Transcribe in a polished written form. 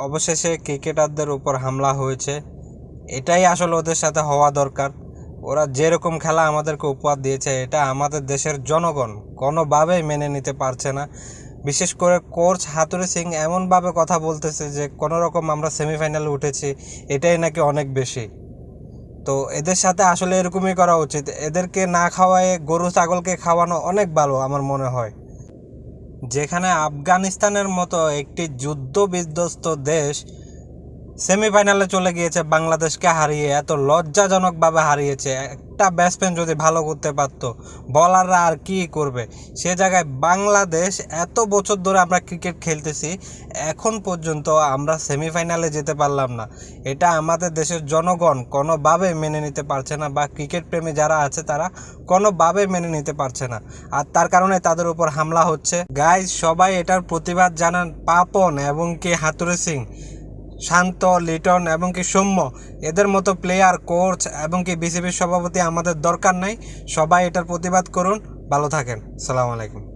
অবশেষে ক্রিকেটারদের উপর হামলা হয়েছে। এটাই আসলে ওদের সাথে হওয়া দরকার। ওরা যেরকম খেলা আমাদেরকে উপহার দিয়েছে, এটা আমাদের দেশের জনগণ কোনোভাবেই মেনে নিতে পারছে না। বিশেষ করে কোচ হাতুড়ি সিং এমনভাবে কথা বলতেছে যে কোনো রকম আমরা সেমিফাইনালে উঠেছি, এটাই নাকি অনেক বেশি। তো এদের সাথে আসলে এরকমই করা উচিত। এদেরকে না খাওয়ায় গরু ছাগলকে খাওয়ানো অনেক ভালো আমার মনে হয়। যেখানে আফগানিস্তানের মতো একটি যুদ্ধ বিধ্বস্ত দেশ সেমিফাইনালে চলে গিয়েছে বাংলাদেশকে হারিয়ে, এত লজ্জাজনকভাবে হারিয়েছে। একটা ব্যাটসম্যান যদি ভালো করতে পারত, বলাররা আর কি করবে। সে জায়গায় বাংলাদেশ এত বছর ধরে আমরা ক্রিকেট খেলতেছি, এখন পর্যন্ত আমরা সেমিফাইনালে যেতে পারলাম না। এটা আমাদের দেশের জনগণ কোনোভাবে মেনে নিতে পারছে না, বা ক্রিকেট প্রেমী যারা আছে তারা কোনোভাবে মেনে নিতে পারছে না। আর তার কারণে তাদের উপর হামলা হচ্ছে। গাইজ, সবাই এটার প্রতিবাদ জানান। পাপন এবং কি হাতুড়ি সিং, শান্ত, লিটন এবং কি সৌম্য, এদের মতো প্লেয়ার, কোচ এবং কি বিসিবির সভাপতি আমাদের দরকার নাই। সবাই এটার প্রতিবাদ করুন। ভালো থাকেন। আসসালামু আলাইকুম।